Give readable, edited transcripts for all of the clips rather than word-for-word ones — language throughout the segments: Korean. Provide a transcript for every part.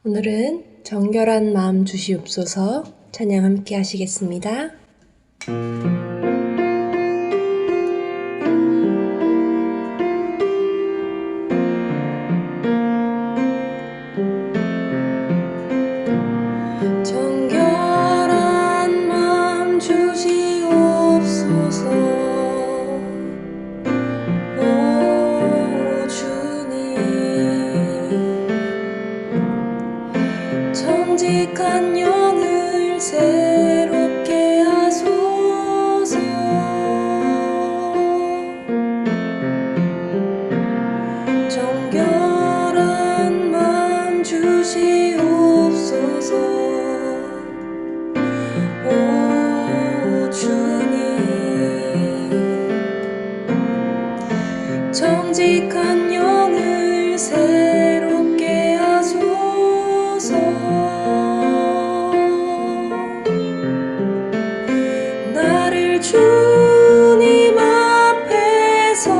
오늘은 정결한 마음 주시옵소서 찬양 함께 하시겠습니다. 정결한 마음 주시옵소서 오 주님 정직한 영을 새롭게 하소서 정결한 마음 주시옵소서 오 주님 정직한 영을 새롭게 하소서 나를 주님 앞에서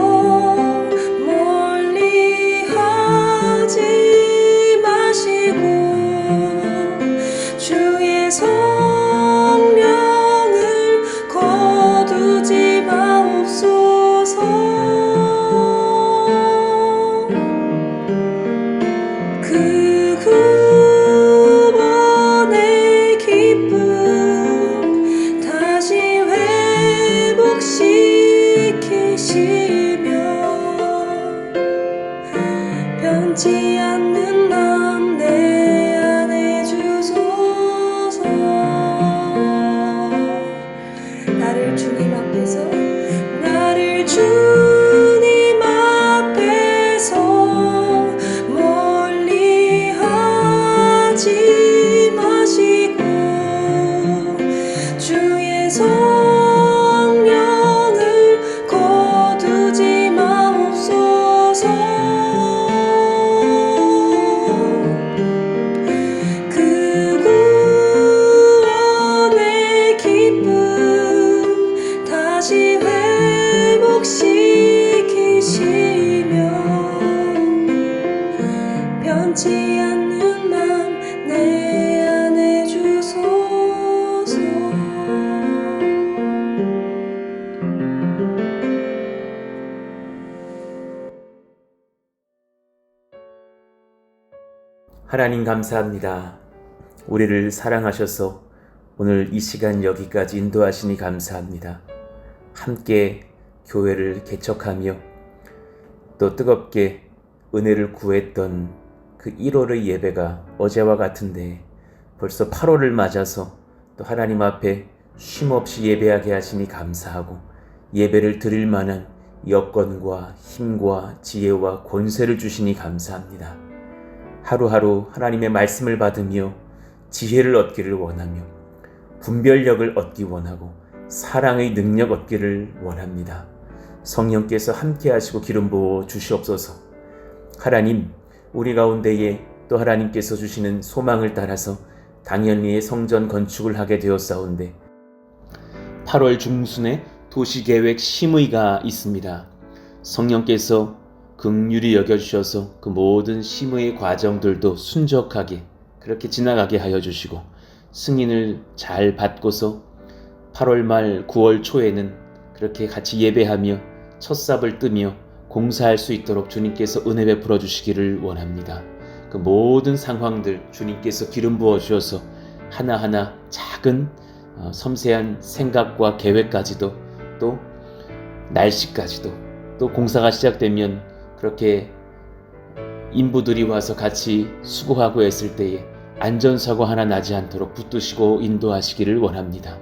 멀리 하지 마시고 주의 성령을 거두지 마옵소서 그 구원의 기쁨 다시 회복시키시며 변치 않는 마음 내 안에 주소서 나를 주님 앞에서 멀리 하지 마시고 주의 성령을 거두지 마옵소서 그 구원의 기쁨 다시 회복시키시며 변치 않는 맘 내 안에 주소서 하나님 감사합니다. 우리를 사랑하셔서 오늘 이 시간 여기까지 인도하시니 감사합니다. 함께 교회를 개척하며 또 뜨겁게 은혜를 구했던 그 1월의 예배가 어제와 같은데 벌써 8월을 맞아서 또 하나님 앞에 쉼없이 예배하게 하시니 감사하고 예배를 드릴 만한 여건과 힘과 지혜와 권세를 주시니 감사합니다. 하루하루 하나님의 말씀을 받으며 지혜를 얻기를 원하며 분별력을 얻기 원하고 사랑의 능력 얻기를 원합니다. 성령께서 함께 하시고 기름 부어 주시옵소서. 하나님, 우리 가운데에 또 하나님께서 주시는 소망을 따라서 당연히 성전 건축을 하게 되었사온데 8월 중순에 도시계획 심의가 있습니다. 성령께서 긍휼히 여겨주셔서 그 모든 심의 과정들도 순적하게 그렇게 지나가게 하여 주시고 승인을 잘 받고서 8월 말 9월 초에는 그렇게 같이 예배하며 첫삽을 뜨며 공사할 수 있도록 주님께서 은혜 베풀어 주시기를 원합니다. 그 모든 상황들 주님께서 기름 부어 주셔서 하나하나 작은 섬세한 생각과 계획까지도 또 날씨까지도 또 공사가 시작되면 그렇게 인부들이 와서 같이 수고하고 했을 때에 안전사고 하나 나지 않도록 붙드시고 인도하시기를 원합니다.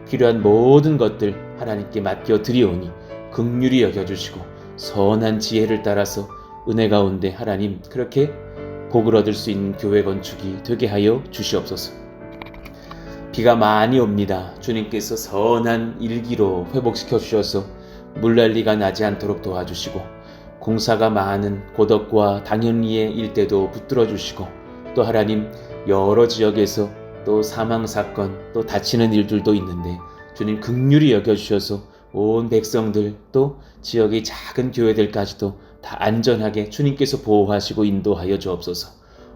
필요한 모든 것들 하나님께 맡겨드리오니 긍휼히 여겨주시고 선한 지혜를 따라서 은혜 가운데 하나님 그렇게 복을 얻을 수 있는 교회 건축이 되게 하여 주시옵소서. 비가 많이 옵니다. 주님께서 선한 일기로 회복시켜 주셔서 물난리가 나지 않도록 도와주시고 공사가 많은 고덕과 당연리의 일대도 붙들어 주시고 또 하나님 여러 지역에서 또 사망사건 또 다치는 일들도 있는데 주님 긍휼히 여겨주셔서 온 백성들 또 지역의 작은 교회들까지도 다 안전하게 주님께서 보호하시고 인도하여 주옵소서.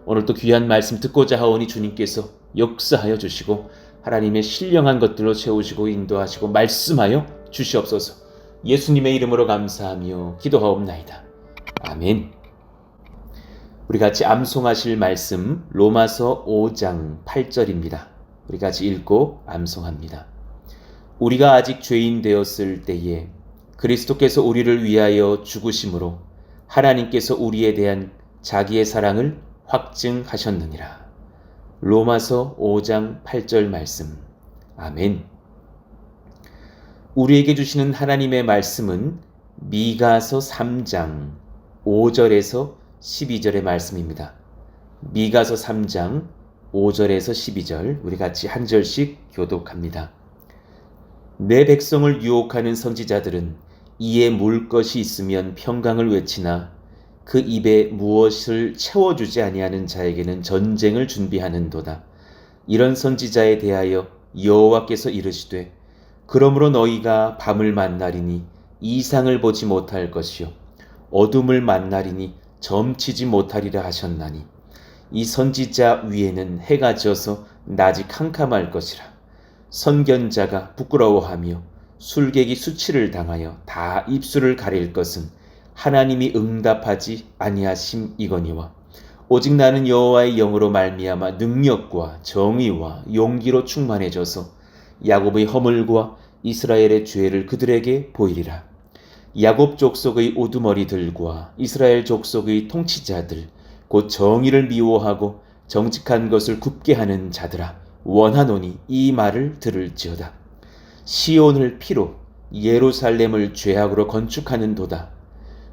오늘 또 귀한 말씀 듣고자 하오니 주님께서 역사하여 주시고 하나님의 신령한 것들로 채우시고 인도하시고 말씀하여 주시옵소서. 예수님의 이름으로 감사하며 기도하옵나이다. 아멘. 우리 같이 암송하실 말씀 로마서 5장 8절입니다. 우리 같이 읽고 암송합니다. 우리가 아직 죄인 되었을 때에 그리스도께서 우리를 위하여 죽으심으로 하나님께서 우리에 대한 자기의 사랑을 확증하셨느니라. 로마서 5장 8절 말씀. 아멘. 우리에게 주시는 하나님의 말씀은 미가서 3장 5절에서 12절의 말씀입니다. 미가서 3장 5절에서 12절 우리 같이 한 절씩 교독합니다. 내 백성을 유혹하는 선지자들은 이에 물 것이 있으면 평강을 외치나 그 입에 무엇을 채워주지 아니하는 자에게는 전쟁을 준비하는도다. 이런 선지자에 대하여 여호와께서 이르시되 그러므로 너희가 밤을 만나리니 이상을 보지 못할 것이요 어둠을 만나리니 점치지 못하리라 하셨나니 이 선지자 위에는 해가 져서 낮이 캄캄할 것이라. 선견자가 부끄러워하며 술객이 수치를 당하여 다 입술을 가릴 것은 하나님이 응답하지 아니하심이거니와 오직 나는 여호와의 영으로 말미암아 능력과 정의와 용기로 충만해져서 야곱의 허물과 이스라엘의 죄를 그들에게 보이리라. 야곱 족속의 우두머리들과 이스라엘 족속의 통치자들 곧 정의를 미워하고 정직한 것을 굽게 하는 자들아 원하노니 이 말을 들을지어다. 시온을 피로 예루살렘을 죄악으로 건축하는도다.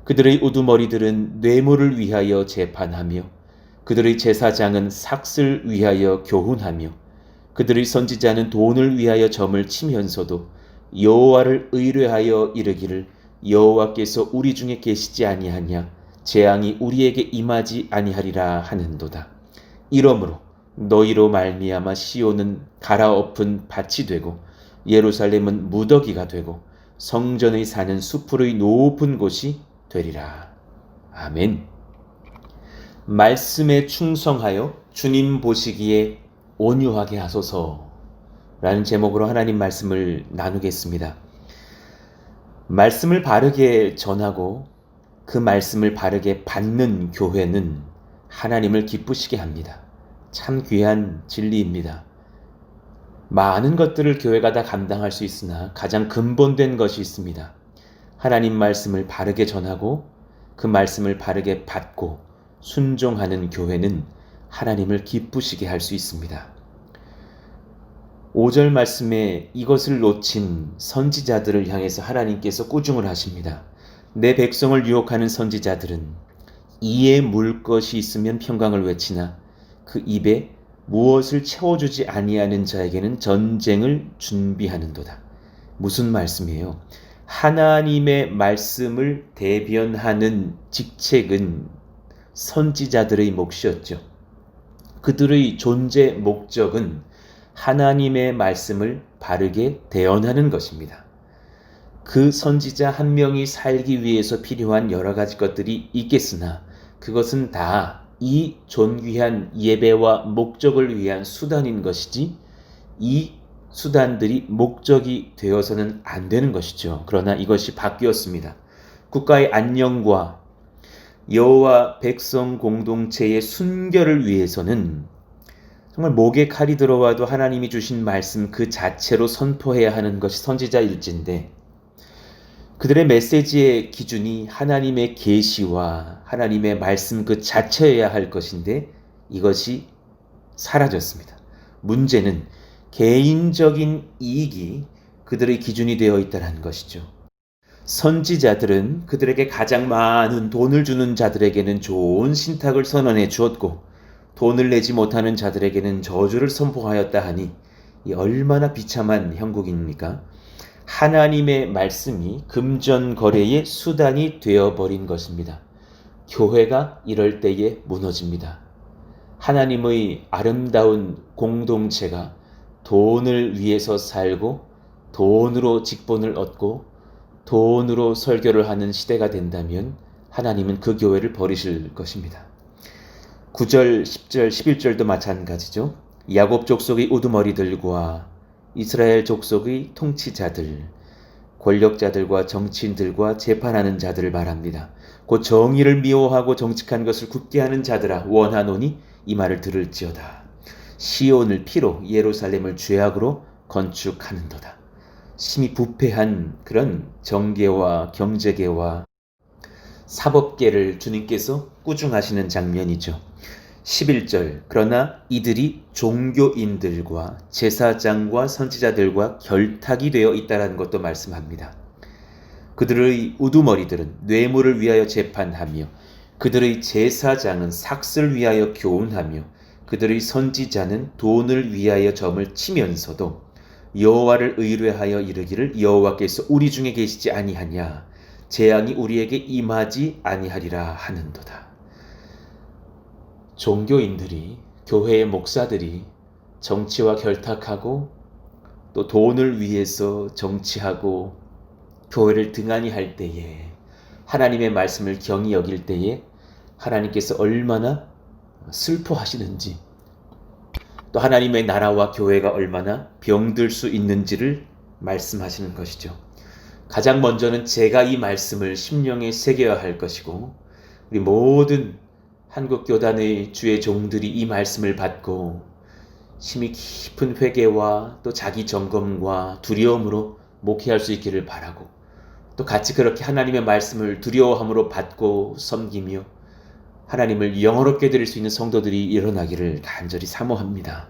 그들의 우두머리들은 뇌물을 위하여 재판하며 그들의 제사장은 삭슬 위하여 교훈하며 그들의 선지자는 돈을 위하여 점을 치면서도 여호와를 의뢰하여 이르기를 여호와께서 우리 중에 계시지 아니하냐 재앙이 우리에게 임하지 아니하리라 하는도다. 이러므로 너희로 말미암아 시온은 갈아엎은 밭이 되고 예루살렘은 무더기가 되고 성전의 산은 수풀의 높은 곳이 되리라. 아멘. 말씀에 충성하여 주님 보시기에 온유하게 하소서라는 제목으로 하나님 말씀을 나누겠습니다. 말씀을 바르게 전하고 그 말씀을 바르게 받는 교회는 하나님을 기쁘시게 합니다. 참 귀한 진리입니다. 많은 것들을 교회가 다 감당할 수 있으나 가장 근본된 것이 있습니다. 하나님 말씀을 바르게 전하고 그 말씀을 바르게 받고 순종하는 교회는 하나님을 기쁘시게 할 수 있습니다. 5절 말씀에 이것을 놓친 선지자들을 향해서 하나님께서 꾸중을 하십니다. 내 백성을 유혹하는 선지자들은 이에 물 것이 있으면 평강을 외치나 그 입에 무엇을 채워주지 아니하는 자에게는 전쟁을 준비하는도다. 무슨 말씀이에요? 하나님의 말씀을 대변하는 직책은 선지자들의 몫이었죠. 그들의 존재 목적은 하나님의 말씀을 바르게 대언하는 것입니다. 그 선지자 한 명이 살기 위해서 필요한 여러 가지 것들이 있겠으나 그것은 다 이 존귀한 예배와 목적을 위한 수단인 것이지 이 수단들이 목적이 되어서는 안 되는 것이죠. 그러나 이것이 바뀌었습니다. 국가의 안녕과 여호와 백성 공동체의 순결을 위해서는 정말 목에 칼이 들어와도 하나님이 주신 말씀 그 자체로 선포해야 하는 것이 선지자일진데 그들의 메시지의 기준이 하나님의 계시와 하나님의 말씀 그 자체여야 할 것인데 이것이 사라졌습니다. 문제는 개인적인 이익이 그들의 기준이 되어 있다는 것이죠. 선지자들은 그들에게 가장 많은 돈을 주는 자들에게는 좋은 신탁을 선언해 주었고 돈을 내지 못하는 자들에게는 저주를 선포하였다 하니 이 얼마나 비참한 형국입니까? 하나님의 말씀이 금전거래의 수단이 되어버린 것입니다. 교회가 이럴 때에 무너집니다. 하나님의 아름다운 공동체가 돈을 위해서 살고 돈으로 직분을 얻고 돈으로 설교를 하는 시대가 된다면 하나님은 그 교회를 버리실 것입니다. 9절, 10절, 11절도 마찬가지죠. 야곱 족속의 우두머리들과 이스라엘 족속의 통치자들, 권력자들과 정치인들과 재판하는 자들을 말합니다. 곧 정의를 미워하고 정직한 것을 굳게 하는 자들아 원하노니 이 말을 들을지어다. 시온을 피로 예루살렘을 죄악으로 건축하는도다. 심히 부패한 그런 정계와 경제계와 사법계를 주님께서 꾸중하시는 장면이죠. 11절 그러나 이들이 종교인들과 제사장과 선지자들과 결탁이 되어 있다는 것도 말씀합니다. 그들의 우두머리들은 뇌물을 위하여 재판하며 그들의 제사장은 삭슬 위하여 교훈하며 그들의 선지자는 돈을 위하여 점을 치면서도 여호와를 의뢰하여 이르기를 여호와께서 우리 중에 계시지 아니하냐 재앙이 우리에게 임하지 아니하리라 하는도다. 종교인들이 교회의 목사들이 정치와 결탁하고 또 돈을 위해서 정치하고 교회를 등한히 할 때에 하나님의 말씀을 경히 여길 때에 하나님께서 얼마나 슬퍼하시는지 또 하나님의 나라와 교회가 얼마나 병들 수 있는지를 말씀하시는 것이죠. 가장 먼저는 제가 이 말씀을 심령에 새겨야 할 것이고 우리 모든 한국교단의 주의 종들이 이 말씀을 받고 심히 깊은 회개와 또 자기 점검과 두려움으로 목회할 수 있기를 바라고 또 같이 그렇게 하나님의 말씀을 두려워함으로 받고 섬기며 하나님을 영화롭게 드릴 수 있는 성도들이 일어나기를 간절히 사모합니다.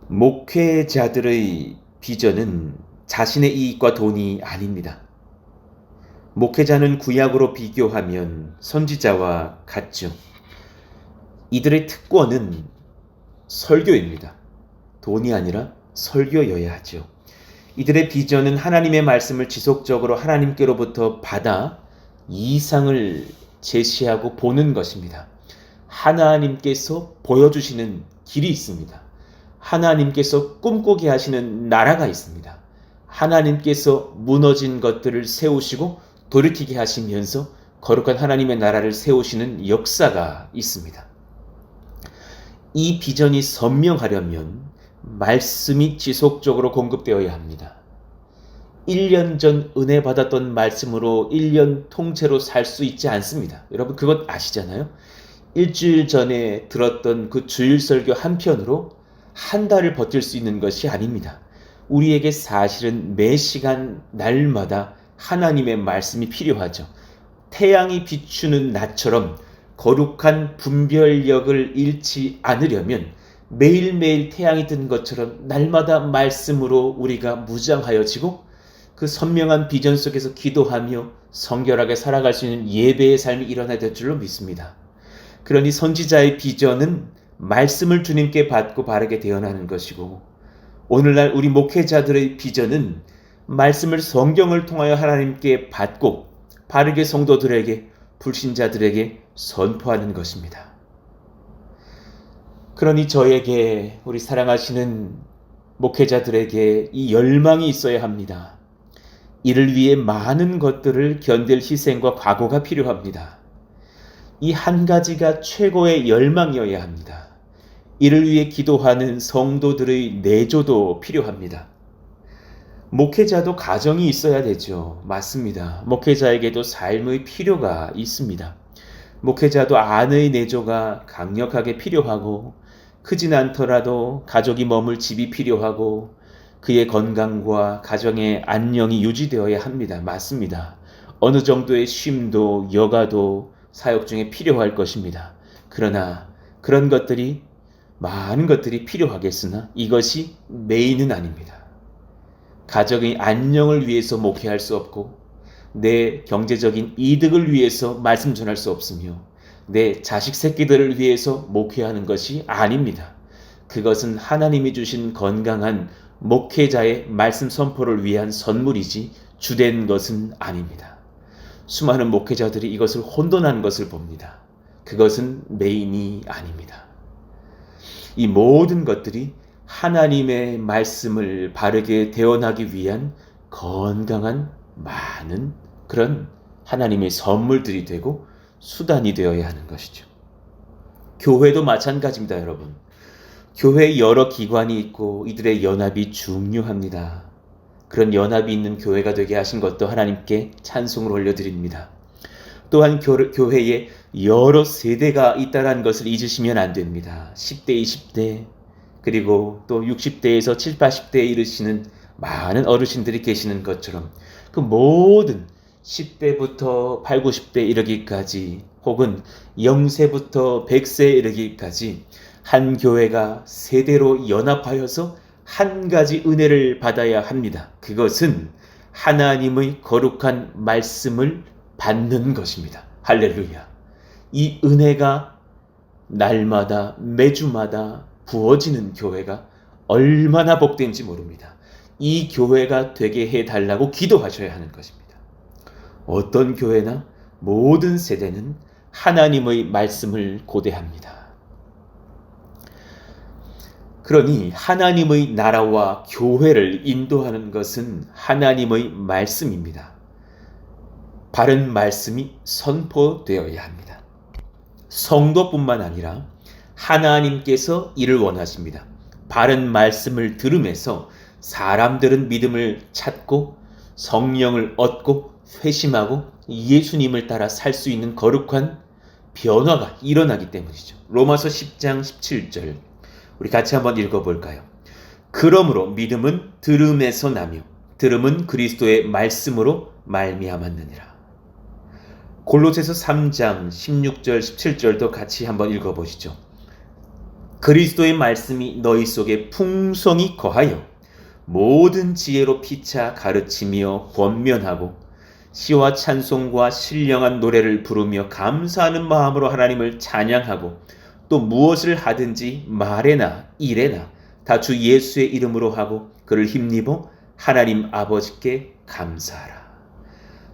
목회자들의 비전은 자신의 이익과 돈이 아닙니다. 목회자는 구약으로 비교하면 선지자와 같죠. 이들의 특권은 설교입니다. 돈이 아니라 설교여야 하죠. 이들의 비전은 하나님의 말씀을 지속적으로 하나님께로부터 받아 이상을 제시하고 보는 것입니다. 하나님께서 보여주시는 길이 있습니다. 하나님께서 꿈꾸게 하시는 나라가 있습니다. 하나님께서 무너진 것들을 세우시고 돌이키게 하시면서 거룩한 하나님의 나라를 세우시는 역사가 있습니다. 이 비전이 선명하려면 말씀이 지속적으로 공급되어야 합니다. 1년 전 은혜 받았던 말씀으로 1년 통째로 살 수 있지 않습니다. 여러분 그것 아시잖아요? 일주일 전에 들었던 그 주일 설교 한 편으로 한 달을 버틸 수 있는 것이 아닙니다. 우리에게 사실은 매 시간 날마다 하나님의 말씀이 필요하죠. 태양이 비추는 낮처럼 거룩한 분별력을 잃지 않으려면 매일매일 태양이 뜬 것처럼 날마다 말씀으로 우리가 무장하여지고 그 선명한 비전 속에서 기도하며 성결하게 살아갈 수 있는 예배의 삶이 일어나야 될 줄로 믿습니다. 그러니 선지자의 비전은 말씀을 주님께 받고 바르게 대언하는 것이고 오늘날 우리 목회자들의 비전은 말씀을 성경을 통하여 하나님께 받고 바르게 성도들에게 불신자들에게 선포하는 것입니다. 그러니 저에게 우리 사랑하시는 목회자들에게 이 열망이 있어야 합니다. 이를 위해 많은 것들을 견딜 희생과 각오가 필요합니다. 이 한 가지가 최고의 열망이어야 합니다. 이를 위해 기도하는 성도들의 내조도 필요합니다. 목회자도 가정이 있어야 되죠. 맞습니다. 목회자에게도 삶의 필요가 있습니다. 목회자도 아내의 내조가 강력하게 필요하고 크진 않더라도 가족이 머물 집이 필요하고 그의 건강과 가정의 안녕이 유지되어야 합니다. 맞습니다. 어느 정도의 쉼도 여가도 사역 중에 필요할 것입니다. 그러나 그런 것들이 많은 것들이 필요하겠으나 이것이 메인은 아닙니다. 가정의 안녕을 위해서 목회할 수 없고 내 경제적인 이득을 위해서 말씀 전할 수 없으며 내 자식 새끼들을 위해서 목회하는 것이 아닙니다. 그것은 하나님이 주신 건강한 목회자의 말씀 선포를 위한 선물이지 주된 것은 아닙니다. 수많은 목회자들이 이것을 혼돈한 것을 봅니다. 그것은 메인이 아닙니다. 이 모든 것들이 하나님의 말씀을 바르게 대언하기 위한 건강한 많은 그런 하나님의 선물들이 되고 수단이 되어야 하는 것이죠. 교회도 마찬가지입니다, 여러분. 교회에 여러 기관이 있고 이들의 연합이 중요합니다. 그런 연합이 있는 교회가 되게 하신 것도 하나님께 찬송을 올려드립니다. 또한 교회에 여러 세대가 있다는 것을 잊으시면 안 됩니다. 10대, 20대, 그리고 또 60대에서 7, 80대에 이르시는 많은 어르신들이 계시는 것처럼 그 모든 10대부터 8, 90대 이르기까지 혹은 0세부터 100세에 이르기까지 한 교회가 세대로 연합하여서 한 가지 은혜를 받아야 합니다. 그것은 하나님의 거룩한 말씀을 받는 것입니다. 할렐루야. 이 은혜가 날마다 매주마다 부어지는 교회가 얼마나 복된지 모릅니다. 이 교회가 되게 해달라고 기도하셔야 하는 것입니다. 어떤 교회나 모든 세대는 하나님의 말씀을 고대합니다. 그러니 하나님의 나라와 교회를 인도하는 것은 하나님의 말씀입니다. 바른 말씀이 선포되어야 합니다. 성도뿐만 아니라 하나님께서 이를 원하십니다. 바른 말씀을 들으면서 사람들은 믿음을 찾고 성령을 얻고 회심하고 예수님을 따라 살 수 있는 거룩한 변화가 일어나기 때문이죠. 로마서 10장 17절 우리 같이 한번 읽어볼까요? 그러므로 믿음은 들음에서 나며 들음은 그리스도의 말씀으로 말미암았느니라. 골로새서 3장 16절 17절도 같이 한번 읽어보시죠. 그리스도의 말씀이 너희 속에 풍성히 거하여 모든 지혜로 피차 가르치며 권면하고 시와 찬송과 신령한 노래를 부르며 감사하는 마음으로 하나님을 찬양하고 또 무엇을 하든지 말에나 일에나 다 주 예수의 이름으로 하고 그를 힘입어 하나님 아버지께 감사하라.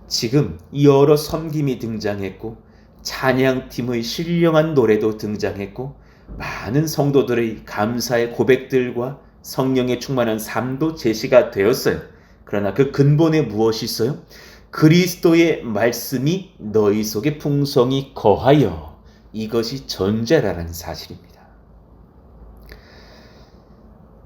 지금 여러 섬김이 등장했고 찬양팀의 신령한 노래도 등장했고 많은 성도들의 감사의 고백들과 성령의 충만한 삶도 제시가 되었어요. 그러나 그 근본에 무엇이 있어요? 그리스도의 말씀이 너희 속에 풍성히 거하여 이것이 전제라는 사실입니다.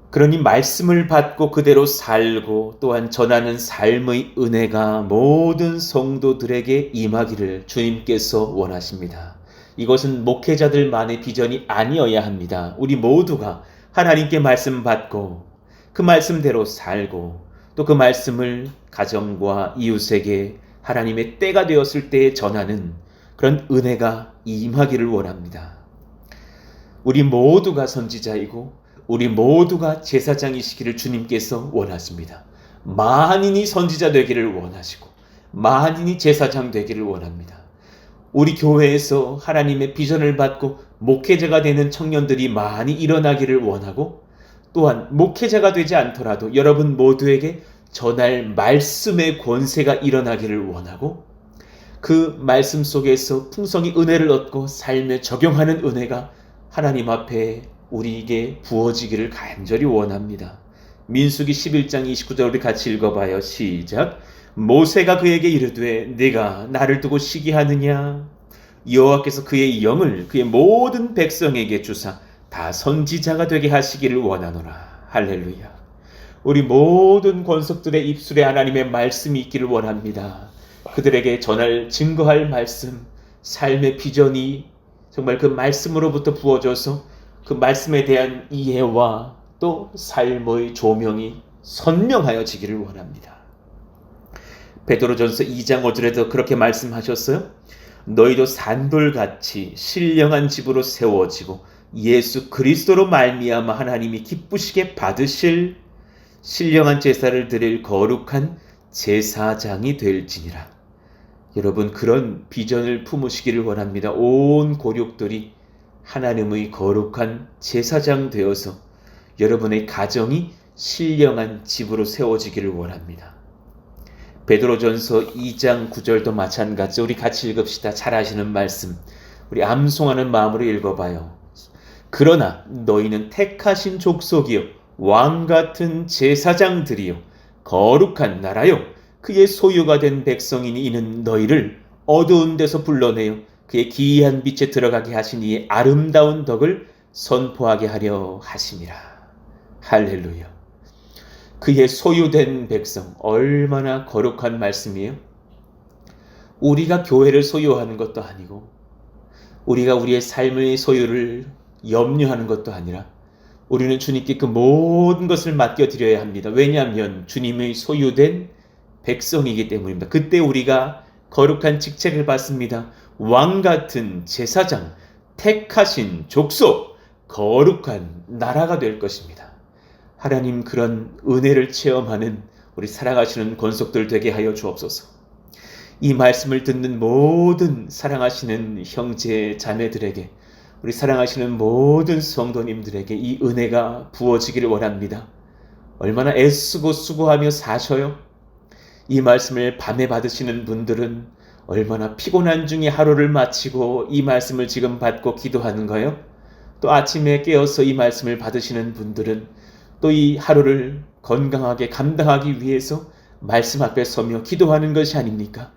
그러니 말씀을 받고 그대로 살고 또한 전하는 삶의 은혜가 모든 성도들에게 임하기를 주님께서 원하십니다. 이것은 목회자들만의 비전이 아니어야 합니다. 우리 모두가 하나님께 말씀 받고 그 말씀대로 살고 또 그 말씀을 가정과 이웃에게 하나님의 때가 되었을 때에 전하는 그런 은혜가 임하기를 원합니다. 우리 모두가 선지자이고 우리 모두가 제사장이시기를 주님께서 원하십니다. 만인이 선지자 되기를 원하시고 만인이 제사장 되기를 원합니다. 우리 교회에서 하나님의 비전을 받고 목회자가 되는 청년들이 많이 일어나기를 원하고 또한 목회자가 되지 않더라도 여러분 모두에게 전할 말씀의 권세가 일어나기를 원하고 그 말씀 속에서 풍성히 은혜를 얻고 삶에 적용하는 은혜가 하나님 앞에 우리에게 부어지기를 간절히 원합니다. 민수기 11장 29절 우리 같이 읽어봐요. 시작. 모세가 그에게 이르되 네가 나를 두고 시기하느냐? 여호와께서 그의 영을 그의 모든 백성에게 주사 다 선지자가 되게 하시기를 원하노라. 할렐루야. 우리 모든 권속들의 입술에 하나님의 말씀이 있기를 원합니다. 그들에게 전할 증거할 말씀, 삶의 비전이 정말 그 말씀으로부터 부어져서 그 말씀에 대한 이해와 또 삶의 조명이 선명하여지기를 원합니다. 베드로전서 2장 5절에도 그렇게 말씀하셨어요. 너희도 산돌같이 신령한 집으로 세워지고 예수 그리스도로 말미암아 하나님이 기쁘시게 받으실 신령한 제사를 드릴 거룩한 제사장이 될지니라. 여러분 그런 비전을 품으시기를 원합니다. 온 고륙들이 하나님의 거룩한 제사장 되어서 여러분의 가정이 신령한 집으로 세워지기를 원합니다. 베드로전서 2장 9절도 마찬가지. 우리 같이 읽읍시다. 잘 아시는 말씀 우리 암송하는 마음으로 읽어봐요. 그러나 너희는 택하신 족속이요 왕같은 제사장들이요 거룩한 나라요 그의 소유가 된 백성이니 이는 너희를 어두운 데서 불러내어 그의 기이한 빛에 들어가게 하신 이의 아름다운 덕을 선포하게 하려 하심이라. 할렐루야. 그의 소유된 백성, 얼마나 거룩한 말씀이에요. 우리가 교회를 소유하는 것도 아니고 우리가 우리의 삶의 소유를 염려하는 것도 아니라 우리는 주님께 그 모든 것을 맡겨드려야 합니다. 왜냐하면 주님의 소유된 백성이기 때문입니다. 그때 우리가 거룩한 직책을 받습니다. 왕같은 제사장, 택하신 족속, 거룩한 나라가 될 것입니다. 하나님, 그런 은혜를 체험하는 우리 사랑하시는 권속들 되게 하여 주옵소서. 이 말씀을 듣는 모든 사랑하시는 형제 자매들에게, 우리 사랑하시는 모든 성도님들에게 이 은혜가 부어지기를 원합니다. 얼마나 애쓰고 수고하며 사셔요. 이 말씀을 밤에 받으시는 분들은 얼마나 피곤한 중에 하루를 마치고 이 말씀을 지금 받고 기도하는가요? 또 아침에 깨어서 이 말씀을 받으시는 분들은 또 이 하루를 건강하게 감당하기 위해서 말씀 앞에 서며 기도하는 것이 아닙니까?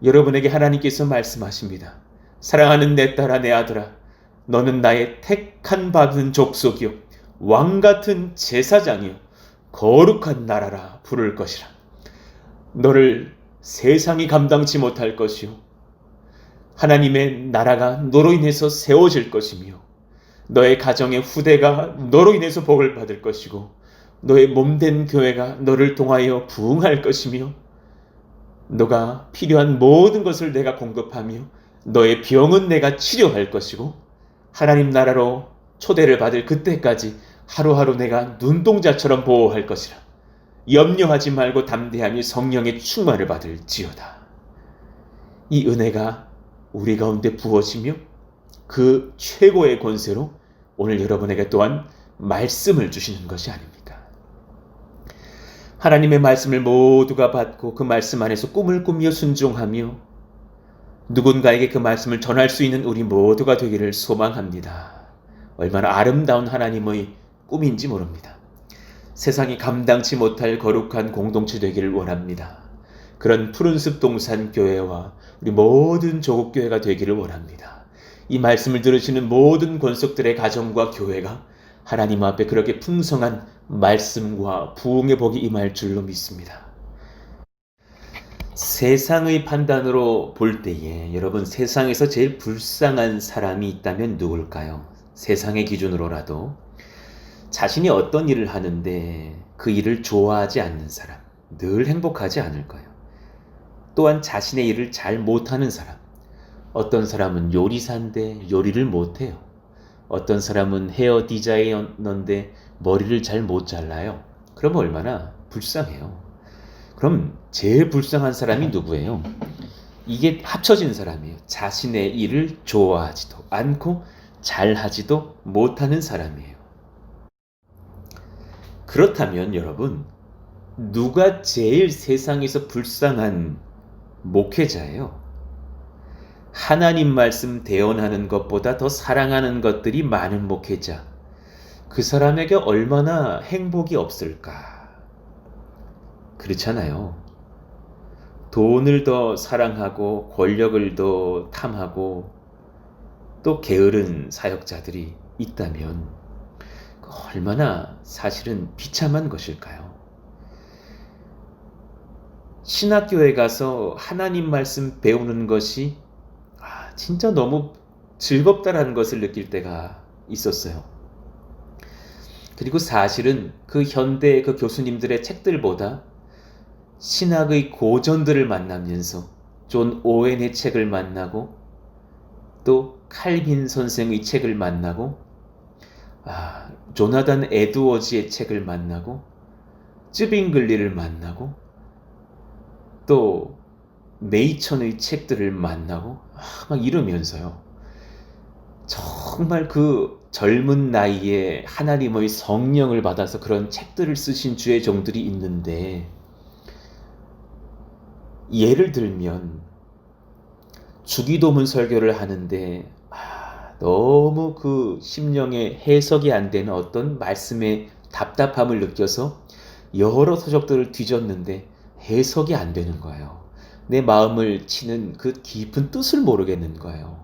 여러분에게 하나님께서 말씀하십니다. 사랑하는 내 딸아, 내 아들아, 너는 나의 택한 받은 족속이요 왕같은 제사장이요 거룩한 나라라 부를 것이라. 너를 세상이 감당치 못할 것이요 하나님의 나라가 너로 인해서 세워질 것이며 너의 가정의 후대가 너로 인해서 복을 받을 것이고 너의 몸된 교회가 너를 통하여 부흥할 것이며 너가 필요한 모든 것을 내가 공급하며 너의 병은 내가 치료할 것이고 하나님 나라로 초대를 받을 그때까지 하루하루 내가 눈동자처럼 보호할 것이라. 염려하지 말고 담대함이 성령의 충만을 받을지어다. 이 은혜가 우리 가운데 부어지며 그 최고의 권세로 오늘 여러분에게 또한 말씀을 주시는 것이 아닙니까? 하나님의 말씀을 모두가 받고 그 말씀 안에서 꿈을 꾸며 순종하며 누군가에게 그 말씀을 전할 수 있는 우리 모두가 되기를 소망합니다. 얼마나 아름다운 하나님의 꿈인지 모릅니다. 세상이 감당치 못할 거룩한 공동체 되기를 원합니다. 그런 푸른숲 동산 교회와 우리 모든 조국교회가 되기를 원합니다. 이 말씀을 들으시는 모든 권속들의 가정과 교회가 하나님 앞에 그렇게 풍성한 말씀과 부흥의 복이 임할 줄로 믿습니다. 세상의 판단으로 볼 때에 여러분, 세상에서 제일 불쌍한 사람이 있다면 누굴까요? 세상의 기준으로라도 자신이 어떤 일을 하는데 그 일을 좋아하지 않는 사람, 늘 행복하지 않을 거예요. 또한 자신의 일을 잘 못하는 사람, 어떤 사람은 요리사인데 요리를 못해요. 어떤 사람은 헤어 디자이너인데 머리를 잘 못 잘라요. 그럼 얼마나 불쌍해요. 그럼 제일 불쌍한 사람이 누구예요? 이게 합쳐진 사람이에요. 자신의 일을 좋아하지도 않고 잘하지도 못하는 사람이에요. 그렇다면 여러분, 누가 제일 세상에서 불쌍한 목회자예요? 하나님 말씀 대언하는 것보다 더 사랑하는 것들이 많은 목회자, 그 사람에게 얼마나 행복이 없을까? 그렇잖아요. 돈을 더 사랑하고 권력을 더 탐하고 또 게으른 사역자들이 있다면 얼마나 사실은 비참한 것일까요? 신학교에 가서 하나님 말씀 배우는 것이 진짜 너무 즐겁다라는 것을 느낄 때가 있었어요. 그리고 사실은 그 현대 그 교수님들의 책들보다 신학의 고전들을 만나면서 존 오웬의 책을 만나고 또 칼빈 선생의 책을 만나고 조나단 에드워즈의 책을 만나고 쯔빙글리를 만나고 또 메이천의 책들을 만나고 막 이러면서요. 정말 그 젊은 나이에 하나님의 성령을 받아서 그런 책들을 쓰신 주의 종들이 있는데, 예를 들면 주기도문 설교를 하는데 너무 그 심령에 해석이 안 되는 어떤 말씀의 답답함을 느껴서 여러 서적들을 뒤졌는데 해석이 안 되는 거예요. 내 마음을 치는 그 깊은 뜻을 모르겠는 거예요.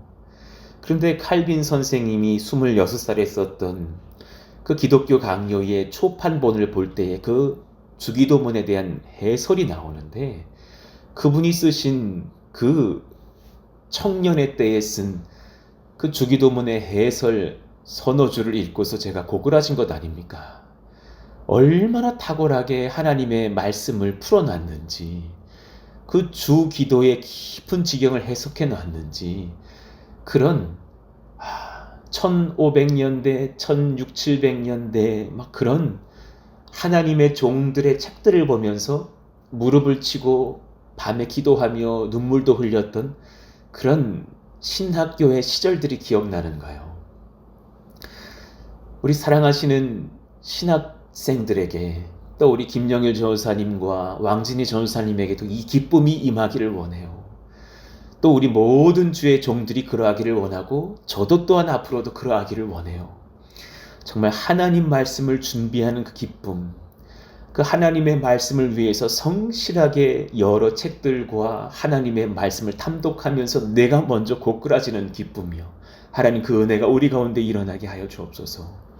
그런데 칼빈 선생님이 26살에 썼던 그 기독교 강요의 초판본을 볼 때에 그 주기도문에 대한 해설이 나오는데, 그분이 쓰신 그 청년의 때에 쓴 그 주기도문의 해설 서너 줄을 읽고서 제가 고꾸라진 것 아닙니까? 얼마나 탁월하게 하나님의 말씀을 풀어놨는지, 그 주기도의 깊은 지경을 해석해 놨는지, 그런 1500년대, 1600, 700년대 막 그런 하나님의 종들의 책들을 보면서 무릎을 치고 밤에 기도하며 눈물도 흘렸던 그런 신학교의 시절들이 기억나는 거예요. 우리 사랑하시는 신학생들에게, 또 우리 김영일 전사님과 왕진희 전사님에게도 이 기쁨이 임하기를 원해요. 또 우리 모든 주의 종들이 그러하기를 원하고, 저도 또한 앞으로도 그러하기를 원해요. 정말 하나님 말씀을 준비하는 그 기쁨, 그 하나님의 말씀을 위해서 성실하게 여러 책들과 하나님의 말씀을 탐독하면서 내가 먼저 고꾸라지는 기쁨이요, 하나님 그 은혜가 우리 가운데 일어나게 하여 주옵소서.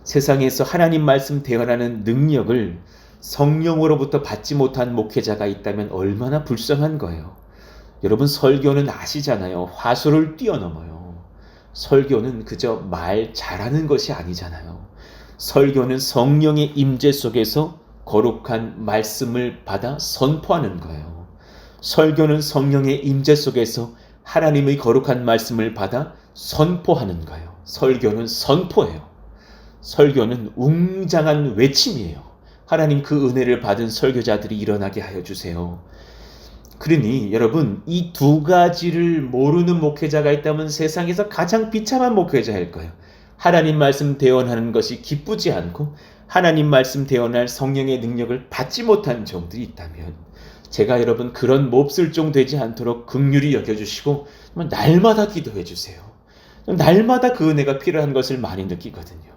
세상에서 하나님 말씀 대언하는 능력을 성령으로부터 받지 못한 목회자가 있다면 얼마나 불쌍한 거예요. 여러분, 설교는 아시잖아요. 화술을 뛰어넘어요. 설교는 그저 말 잘하는 것이 아니잖아요. 설교는 성령의 임재 속에서 거룩한 말씀을 받아 선포하는 거예요. 설교는 성령의 임재 속에서 하나님의 거룩한 말씀을 받아 선포하는 거예요. 설교는 선포예요. 설교는 웅장한 외침이에요. 하나님 그 은혜를 받은 설교자들이 일어나게 하여 주세요. 그러니 여러분, 이 두 가지를 모르는 목회자가 있다면 세상에서 가장 비참한 목회자일 거예요. 하나님 말씀 대언하는 것이 기쁘지 않고 하나님 말씀 대언할 성령의 능력을 받지 못한 종들이 있다면, 제가 여러분 그런 몹쓸 종 되지 않도록 긍휼히 여겨주시고 날마다 기도해 주세요. 날마다 그 은혜가 필요한 것을 많이 느끼거든요.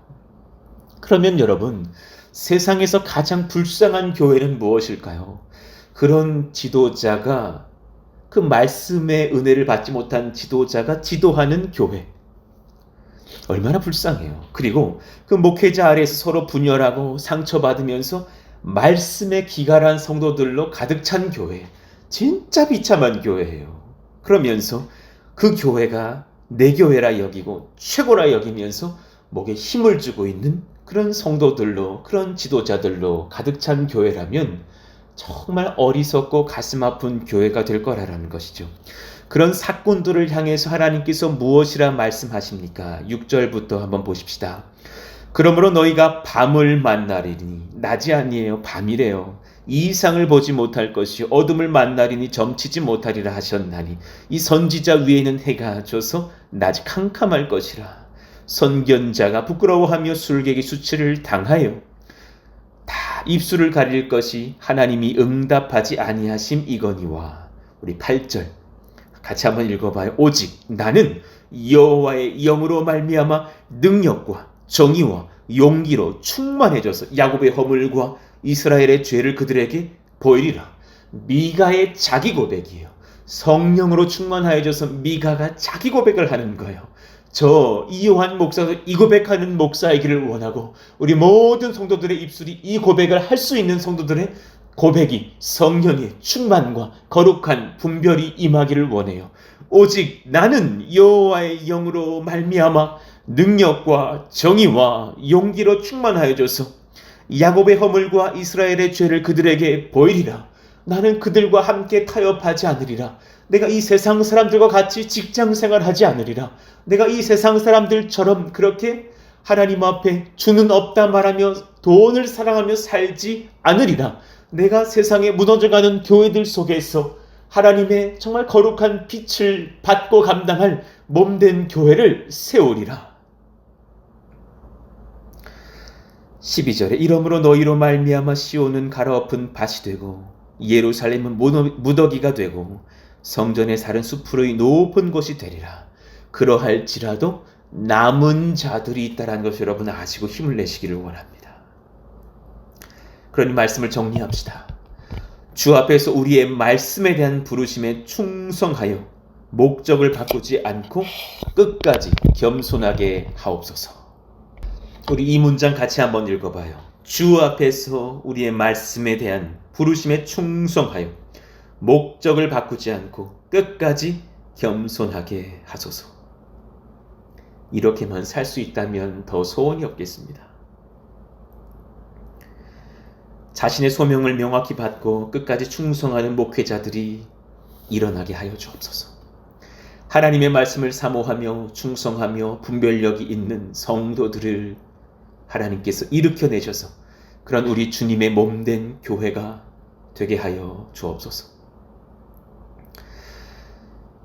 그러면 여러분, 세상에서 가장 불쌍한 교회는 무엇일까요? 그런 지도자가, 그 말씀의 은혜를 받지 못한 지도자가 지도하는 교회, 얼마나 불쌍해요. 그리고 그 목회자 아래에서 서로 분열하고 상처받으면서 말씀에 기갈한 성도들로 가득 찬 교회, 진짜 비참한 교회예요. 그러면서 그 교회가 내 교회라 여기고 최고라 여기면서 목에 힘을 주고 있는 그런 성도들로, 그런 지도자들로 가득 찬 교회라면 정말 어리석고 가슴 아픈 교회가 될 거라는 것이죠. 그런 사건들을 향해서 하나님께서 무엇이라 말씀하십니까? 6절부터 한번 보십시다. 그러므로 너희가 밤을 만나리니, 낮이 아니에요, 밤이래요. 이 이상을 보지 못할 것이요 어둠을 만나리니 점치지 못하리라 하셨나니, 이 선지자 위에는 해가 져서 낮이 캄캄할 것이라. 선견자가 부끄러워하며 술객의 수치를 당하여 다 입술을 가릴 것이 하나님이 응답하지 아니하심 이거니와. 우리 8절 같이 한번 읽어봐요. 오직 나는 여호와의 영으로 말미암아 능력과 정의와 용기로 충만해져서 야곱의 허물과 이스라엘의 죄를 그들에게 보이리라. 미가의 자기 고백이에요. 성령으로 충만하여져서 미가가 자기 고백을 하는 거예요. 저 이요한 목사도 이 고백하는 목사이기를 원하고, 우리 모든 성도들의 입술이 이 고백을 할 수 있는 성도들의 고백이 성령의 충만과 거룩한 분별이 임하기를 원해요. 오직 나는 여호와의 영으로 말미암아 능력과 정의와 용기로 충만하여져서 야곱의 허물과 이스라엘의 죄를 그들에게 보이리라. 나는 그들과 함께 타협하지 않으리라. 내가 이 세상 사람들과 같이 직장생활 하지 않으리라. 내가 이 세상 사람들처럼 그렇게 하나님 앞에 주는 없다 말하며 돈을 사랑하며 살지 않으리라. 내가 세상에 무너져가는 교회들 속에서 하나님의 정말 거룩한 빛을 받고 감당할 몸된 교회를 세우리라. 12절에 이러므로 너희로 말미암아 시온은 갈아엎은 밭이 되고 예루살렘은 무더기가 되고 성전의 살은 숲으로의 높은 곳이 되리라. 그러할지라도 남은 자들이 있다는 것을 여러분 아시고 힘을 내시기를 원합니다. 그러니 말씀을 정리합시다. 주 앞에서 우리의 말씀에 대한 부르심에 충성하여 목적을 바꾸지 않고 끝까지 겸손하게 하옵소서. 우리 이 문장 같이 한번 읽어봐요. 주 앞에서 우리의 말씀에 대한 부르심에 충성하여 목적을 바꾸지 않고 끝까지 겸손하게 하소서. 이렇게만 살 수 있다면 더 소원이 없겠습니다. 자신의 소명을 명확히 받고 끝까지 충성하는 목회자들이 일어나게 하여 주옵소서. 하나님의 말씀을 사모하며 충성하며 분별력이 있는 성도들을 하나님께서 일으켜내셔서 그런 우리 주님의 몸된 교회가 되게 하여 주옵소서.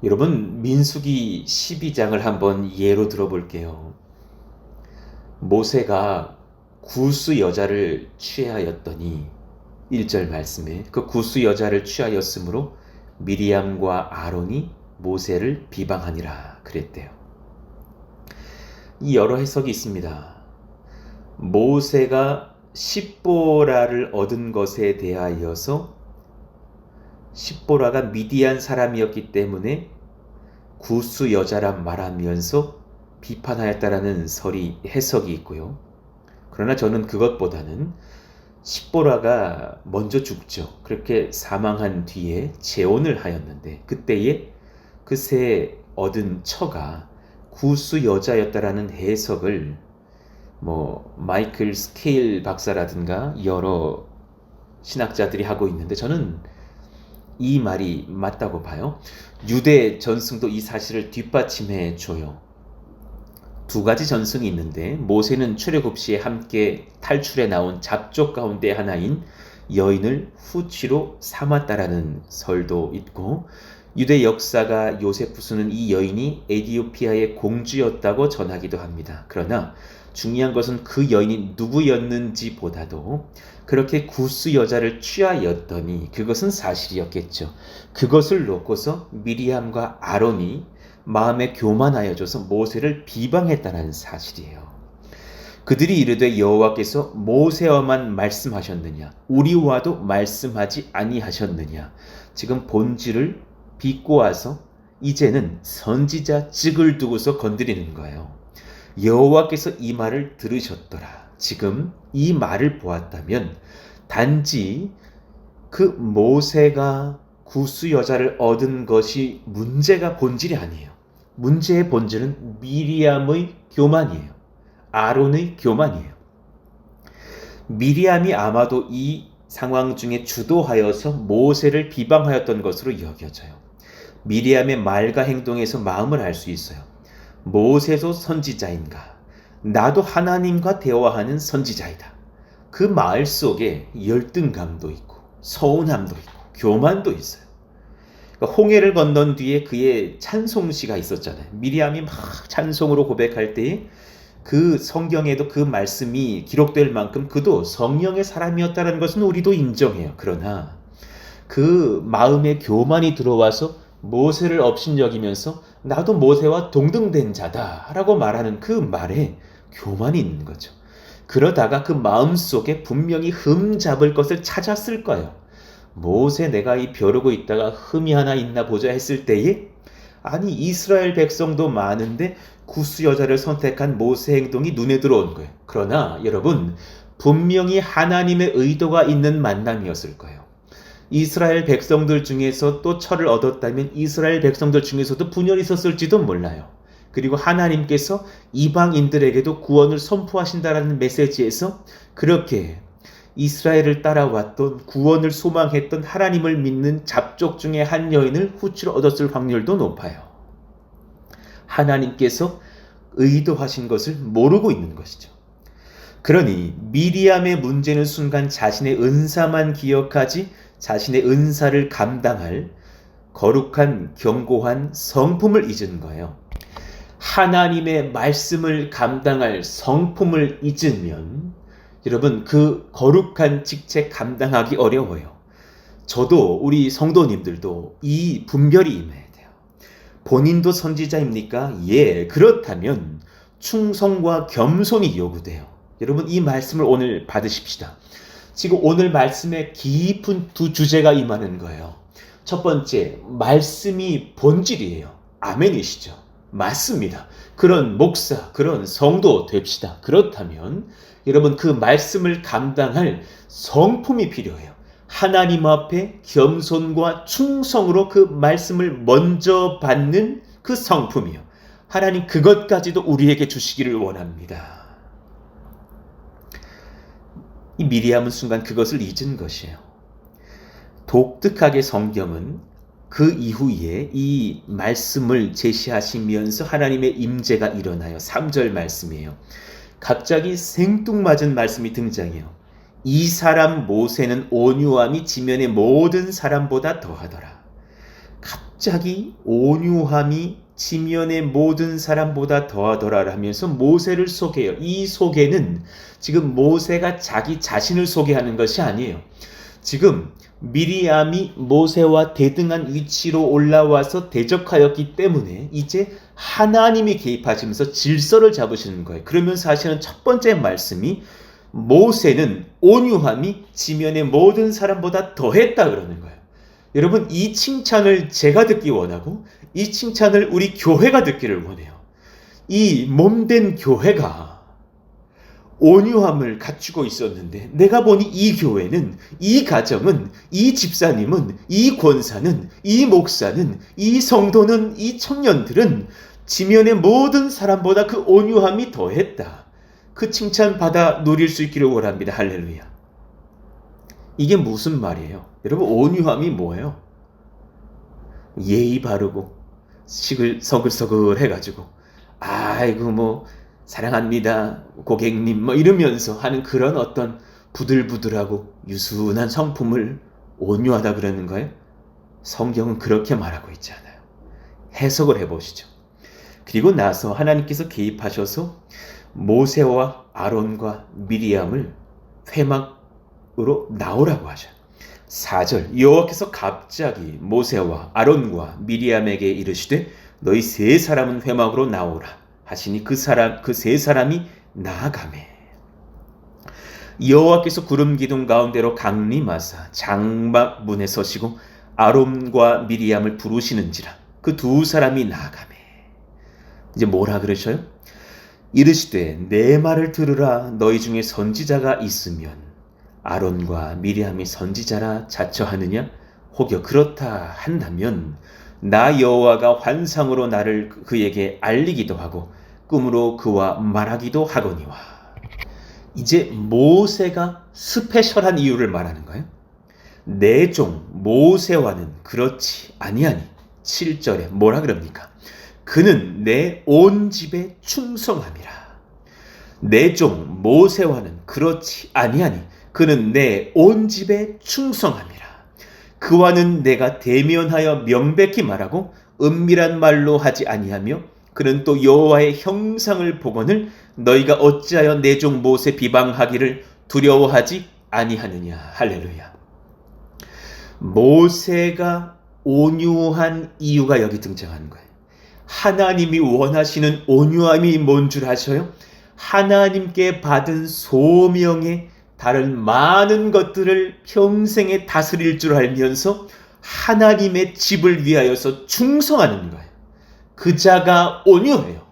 여러분, 민수기 12장을 한번 예로 들어볼게요. 모세가 구스 여자를 취하였더니 1절 말씀에 그 구스 여자를 취하였으므로 미리암과 아론이 모세를 비방하니라 그랬대요. 이 여러 해석이 있습니다. 모세가 십보라를 얻은 것에 대하여서 십보라가 미디안 사람이었기 때문에 구스 여자라 말하면서 비판하였다라는 설이 해석이 있고요. 그러나 저는 그것보다는 십보라가 먼저 죽죠. 그렇게 사망한 뒤에 재혼을 하였는데 그때에 그새 얻은 처가 구스 여자였다라는 해석을 마이클 스케일 박사라든가 여러 신학자들이 하고 있는데 저는 이 말이 맞다고 봐요. 유대 전승도 이 사실을 뒷받침해 줘요. 두 가지 전승이 있는데 모세는 출애굽 시에 함께 탈출해 나온 잡족 가운데 하나인 여인을 후치로 삼았다라는 설도 있고 유대 역사가 요세푸스는 이 여인이 에티오피아의 공주였다고 전하기도 합니다. 그러나 중요한 것은 그 여인이 누구였는지 보다도 그렇게 구스 여자를 취하였더니 그것은 사실이었겠죠. 그것을 놓고서 미리암과 아론이 마음에 교만하여져서 모세를 비방했다는 사실이에요. 그들이 이르되 여호와께서 모세와만 말씀하셨느냐 우리와도 말씀하지 아니하셨느냐. 지금 본질을 비꼬아서 이제는 선지자 직을 두고서 건드리는 거예요. 여호와께서 이 말을 들으셨더라. 지금 이 말을 보았다면 단지 그 모세가 구스 여자를 얻은 것이 문제가 본질이 아니에요. 문제의 본질은 미리암의 교만이에요. 아론의 교만이에요. 미리암이 아마도 이 상황 중에 주도하여서 모세를 비방하였던 것으로 여겨져요. 미리암의 말과 행동에서 마음을 알 수 있어요. 모세도 선지자인가? 나도 하나님과 대화하는 선지자이다. 그 말 속에 열등감도 있고 서운함도 있고 교만도 있어요. 그러니까 홍해를 건넌 뒤에 그의 찬송시가 있었잖아요. 미리암이 막 찬송으로 고백할 때에 그 성경에도 그 말씀이 기록될 만큼 그도 성령의 사람이었다는 것은 우리도 인정해요. 그러나 그 마음에 교만이 들어와서 모세를 업신여기면서 나도 모세와 동등된 자다라고 말하는 그 말에 교만이 있는 거죠. 그러다가 그 마음속에 분명히 흠 잡을 것을 찾았을 거예요. 모세 내가 이 벼르고 있다가 흠이 하나 있나 보자 했을 때에 아니 이스라엘 백성도 많은데 구스 여자를 선택한 모세 행동이 눈에 들어온 거예요. 그러나 여러분 분명히 하나님의 의도가 있는 만남이었을 거예요. 이스라엘 백성들 중에서 또 철을 얻었다면 이스라엘 백성들 중에서도 분열이 있었을지도 몰라요. 그리고 하나님께서 이방인들에게도 구원을 선포하신다라는 메시지에서 그렇게 이스라엘을 따라왔던 구원을 소망했던 하나님을 믿는 잡족 중에 한 여인을 후추로 얻었을 확률도 높아요. 하나님께서 의도하신 것을 모르고 있는 것이죠. 그러니 미리암의 문제는 순간 자신의 은사만 기억하지 자신의 은사를 감당할 거룩한 견고한 성품을 잊은 거예요. 하나님의 말씀을 감당할 성품을 잊으면 여러분 그 거룩한 직책 감당하기 어려워요. 저도 우리 성도님들도 이 분별이 임해야 돼요. 본인도 선지자입니까? 예, 그렇다면 충성과 겸손이 요구돼요. 여러분 이 말씀을 오늘 받으십시다. 지금 오늘 말씀에 깊은 두 주제가 임하는 거예요. 첫 번째, 말씀이 본질이에요. 아멘이시죠? 맞습니다. 그런 목사, 그런 성도 됩시다. 그렇다면 여러분 그 말씀을 감당할 성품이 필요해요. 하나님 앞에 겸손과 충성으로 그 말씀을 먼저 받는 그 성품이요. 하나님 그것까지도 우리에게 주시기를 원합니다. 이 미리암은 순간 그것을 잊은 것이에요. 독특하게 성경은 그 이후에 이 말씀을 제시하시면서 하나님의 임재가 일어나요. 3절 말씀이에요. 갑자기 생뚱맞은 말씀이 등장해요. 이 사람 모세는 온유함이 지면의 모든 사람보다 더하더라. 갑자기 온유함이 지면의 모든 사람보다 더하더라 하면서 모세를 소개해요. 이 소개는 지금 모세가 자기 자신을 소개하는 것이 아니에요. 지금 미리암이 모세와 대등한 위치로 올라와서 대적하였기 때문에 이제 하나님이 개입하시면서 질서를 잡으시는 거예요. 그러면 사실은 첫 번째 말씀이 모세는 온유함이 지면의 모든 사람보다 더했다 그러는 거예요. 여러분 이 칭찬을 제가 듣기 원하고 이 칭찬을 우리 교회가 듣기를 원해요. 이 몸된 교회가 온유함을 갖추고 있었는데 내가 보니 이 교회는, 이 가정은, 이 집사님은, 이 권사는, 이 목사는, 이 성도는, 이 청년들은 지면의 모든 사람보다 그 온유함이 더했다. 그 칭찬 받아 누릴 수 있기를 원합니다. 할렐루야. 이게 무슨 말이에요? 여러분 온유함이 뭐예요? 예의 바르고 서글서글 해가지고 아이고 뭐 사랑합니다 고객님 뭐 이러면서 하는 그런 어떤 부들부들하고 유순한 성품을 온유하다 그러는 거예요? 성경은 그렇게 말하고 있지 않아요. 해석을 해보시죠. 그리고 나서 하나님께서 개입하셔서 모세와 아론과 미리암을 회막으로 나오라고 하셔요. 4절 여호와께서 갑자기 모세와 아론과 미리암에게 이르시되 너희 세 사람은 회막으로 나오라 하시니 그 세 사람이 나아가매. 여호와께서 구름 기둥 가운데로 강림하사 장막 문에 서시고 아론과 미리암을 부르시는지라 그 두 사람이 나아가매. 이제 뭐라 그러셔요? 이르시되 내 말을 들으라. 너희 중에 선지자가 있으면 아론과 미리암이 선지자라 자처하느냐? 혹여 그렇다 한다면 나 여호와가 환상으로 나를 그에게 알리기도 하고 꿈으로 그와 말하기도 하거니와. 이제 모세가 스페셜한 이유를 말하는 거예요. 내 종 모세와는 그렇지 아니하니. 7절에 뭐라 그럽니까? 그는 내 온 집에 충성함이라. 내 종 모세와는 그렇지 아니하니 그는 내 온 집에 충성함이라. 그와는 내가 대면하여 명백히 말하고 은밀한 말로 하지 아니하며 그는 또 여호와의 형상을 보거늘 너희가 어찌하여 내 종 모세 비방하기를 두려워하지 아니하느냐. 할렐루야. 모세가 온유한 이유가 여기 등장하는 거예요. 하나님이 원하시는 온유함이 뭔 줄 아셔요? 하나님께 받은 소명에 다른 많은 것들을 평생에 다스릴 줄 알면서 하나님의 집을 위하여서 충성하는 거예요. 그 자가 온유해요.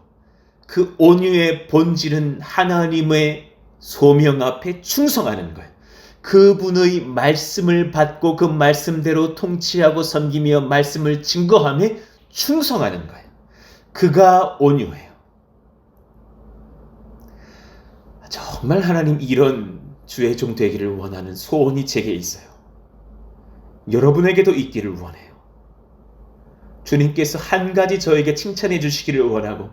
그 온유의 본질은 하나님의 소명 앞에 충성하는 거예요. 그분의 말씀을 받고 그 말씀대로 통치하고 섬기며 말씀을 증거하며 충성하는 거예요. 그가 온유해요. 정말 하나님 이런 주의 종 되기를 원하는 소원이 제게 있어요. 여러분에게도 있기를 원해요. 주님께서 한 가지 저에게 칭찬해 주시기를 원하고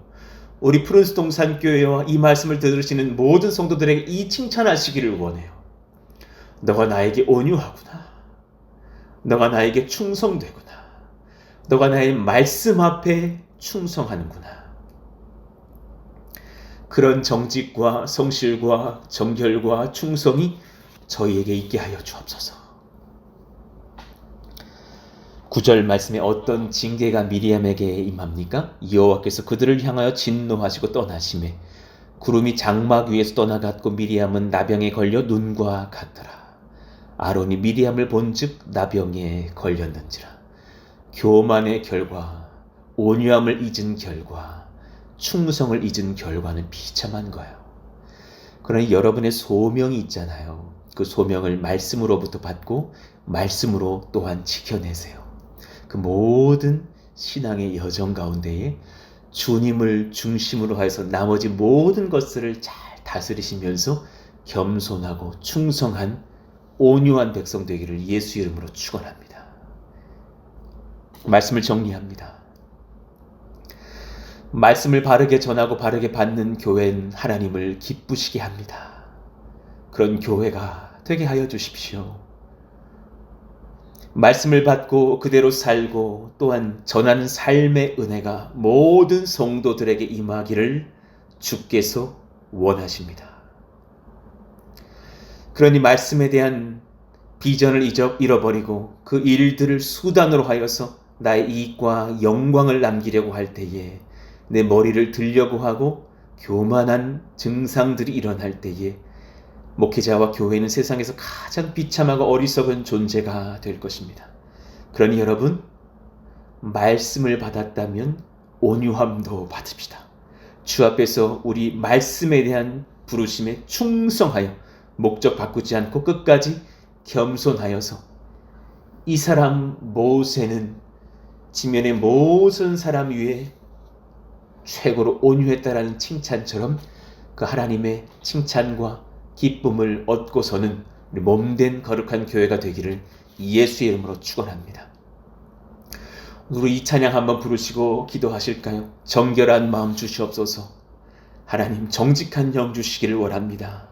우리 푸른스 동산교회와 이 말씀을 들으시는 모든 성도들에게 이 칭찬하시기를 원해요. 너가 나에게 온유하구나. 너가 나에게 충성되구나. 너가 나의 말씀 앞에 충성하는구나. 그런 정직과 성실과 정결과 충성이 저희에게 있게 하여 주옵소서. 9절 말씀에 어떤 징계가 미리암에게 임합니까? 여호와께서 그들을 향하여 진노하시고 떠나시매 구름이 장막 위에서 떠나갔고 미리암은 나병에 걸려 눈과 같더라. 아론이 미리암을 본즉 나병에 걸렸는지라. 교만의 결과 온유함을 잊은 결과, 충성을 잊은 결과는 비참한 거예요. 그러니 여러분의 소명이 있잖아요. 그 소명을 말씀으로부터 받고 말씀으로 또한 지켜내세요. 그 모든 신앙의 여정 가운데에 주님을 중심으로 해서 나머지 모든 것들을 잘 다스리시면서 겸손하고 충성한 온유한 백성 되기를 예수 이름으로 축원합니다. 말씀을 정리합니다. 말씀을 바르게 전하고 바르게 받는 교회는 하나님을 기쁘시게 합니다. 그런 교회가 되게 하여 주십시오. 말씀을 받고 그대로 살고 또한 전하는 삶의 은혜가 모든 성도들에게 임하기를 주께서 원하십니다. 그러니 말씀에 대한 비전을 잃어버리고 그 일들을 수단으로 하여서 나의 이익과 영광을 남기려고 할 때에 내 머리를 들려고 하고 교만한 증상들이 일어날 때에 목회자와 교회는 세상에서 가장 비참하고 어리석은 존재가 될 것입니다. 그러니 여러분, 말씀을 받았다면 온유함도 받읍시다. 주 앞에서 우리 말씀에 대한 부르심에 충성하여 목적 바꾸지 않고 끝까지 겸손하여서 이 사람 모세는 지면의 모든 사람 위에 최고로 온유했다라는 칭찬처럼 그 하나님의 칭찬과 기쁨을 얻고서는 우리 몸된 거룩한 교회가 되기를 예수의 이름으로 축원합니다. 우리 이 찬양 한번 부르시고 기도하실까요? 정결한 마음 주시옵소서. 하나님 정직한 영 주시기를 원합니다.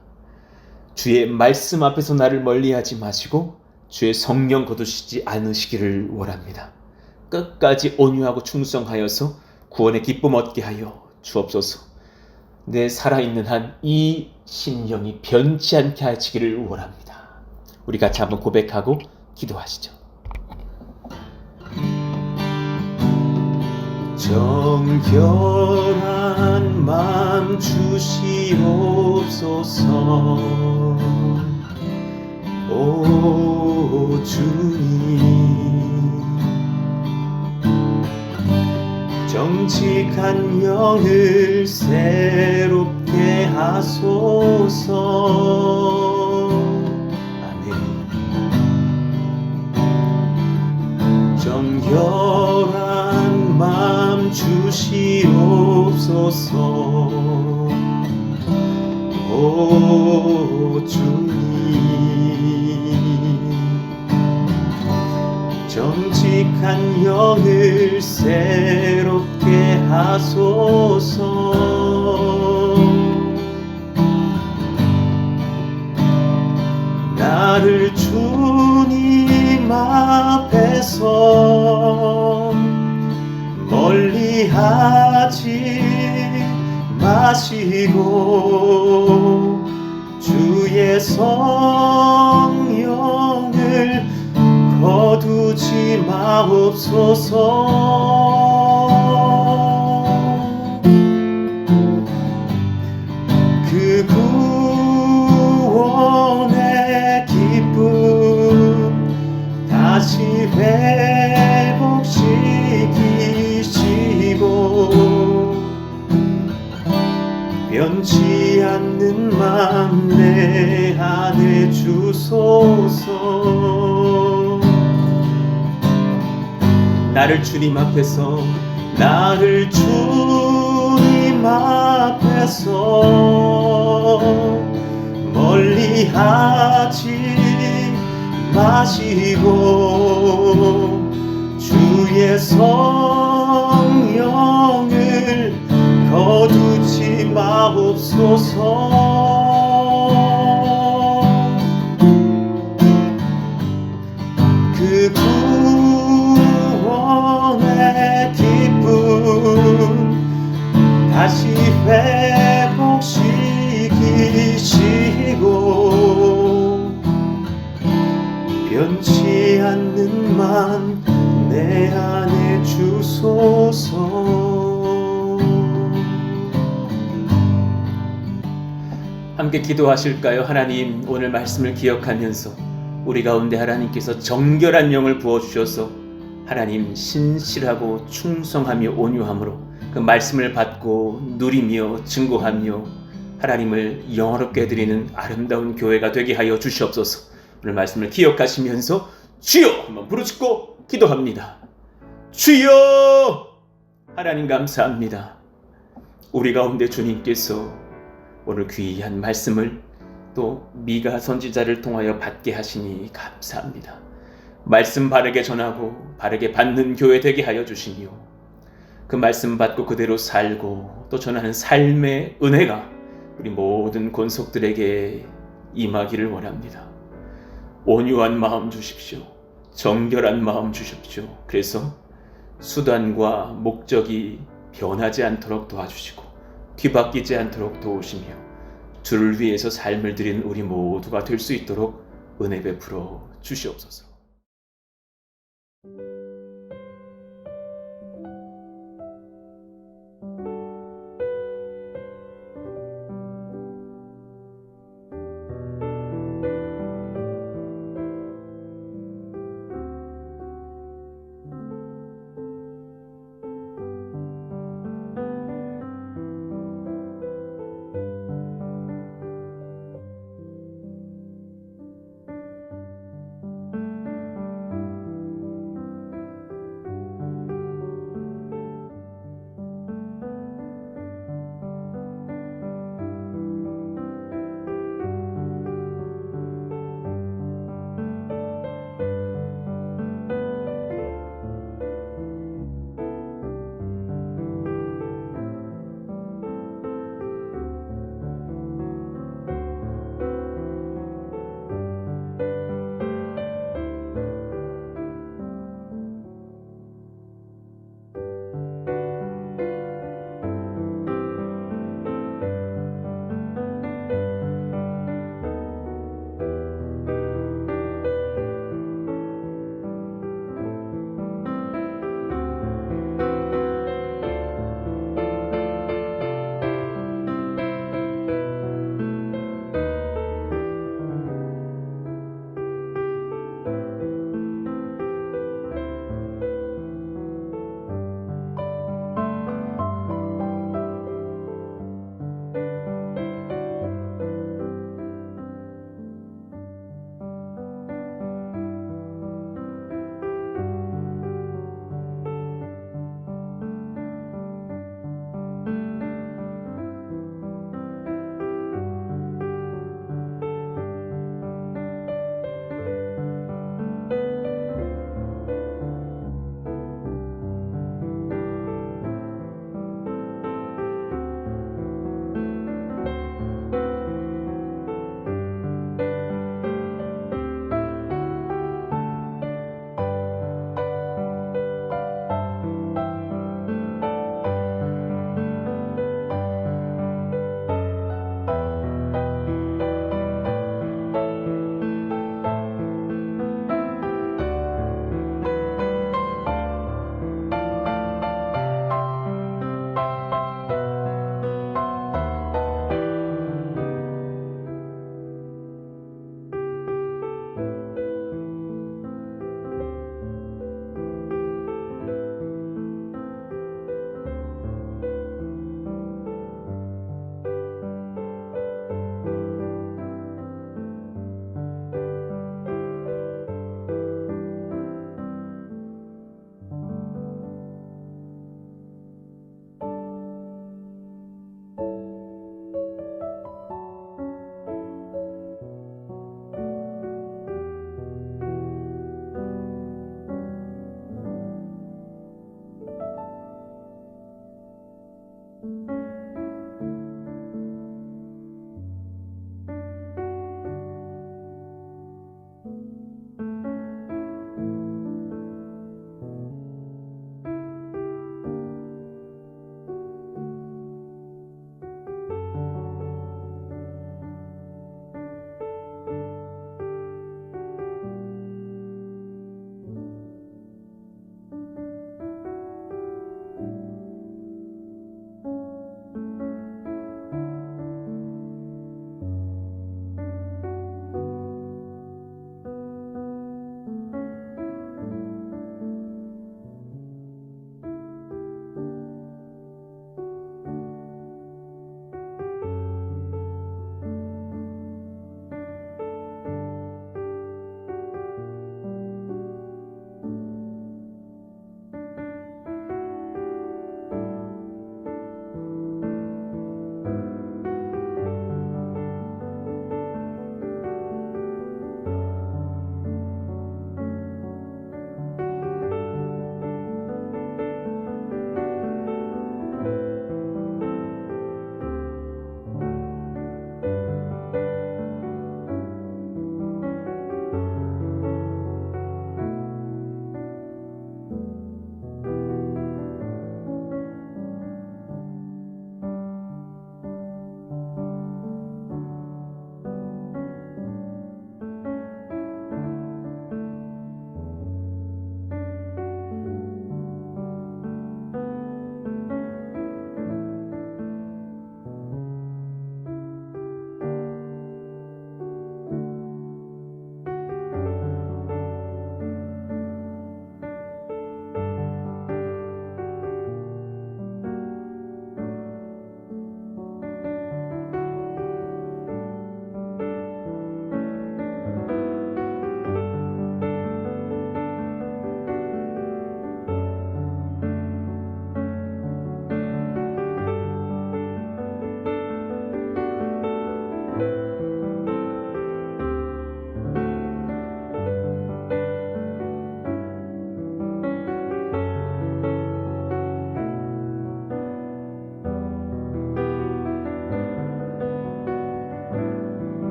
주의 말씀 앞에서 나를 멀리하지 마시고 주의 성령 거두시지 않으시기를 원합니다. 끝까지 온유하고 충성하여서 구원의 기쁨 얻게 하여 주옵소서. 내 살아있는 한 이 신령이 변치 않게 하시기를 원합니다. 우리 같이 한번 고백하고 기도하시죠. 정결한 마음 주시옵소서. 오 주님, 정직한 영을 새롭게 하소서. 아멘. 정결한 마음 주시옵소서. 오 주님, 정직한 영을 새롭게 하소서. 나를 주님 앞에서 멀리하지 마시고 주의 성령을 거두지 마옵소서. 그 구원의 기쁨 다시 회복시키시고 변치 않는 맘 내 안에 주소서. 나를 주님 앞에서 멀리하지 마시고 주의 성령을 거두지 마옵소서. 그 구원의 기쁨 다시 회복시키시고 변치 않는 맘 내 안에 주소서. 함께 기도하실까요? 하나님, 오늘 말씀을 기억하면서 우리 가운데 하나님께서 정결한 영을 부어주셔서 하나님 신실하고 충성하며 온유함으로 그 말씀을 받고 누리며 증거하며 하나님을 영화롭게 드리는 아름다운 교회가 되게 하여 주시옵소서. 오늘 말씀을 기억하시면서 주여 한번 부르짖고 기도합니다. 주여! 하나님 감사합니다. 우리 가운데 주님께서 오늘 귀한 말씀을 또 미가 선지자를 통하여 받게 하시니 감사합니다. 말씀 바르게 전하고 바르게 받는 교회 되게 하여 주시며 그 말씀 받고 그대로 살고 또 전하는 삶의 은혜가 우리 모든 권속들에게 임하기를 원합니다. 온유한 마음 주십시오. 정결한 마음 주십시오. 그래서 수단과 목적이 변하지 않도록 도와주시고 뒤바뀌지 않도록 도우시며 주를 위해서 삶을 드리는 우리 모두가 될 수 있도록 은혜 베풀어 주시옵소서.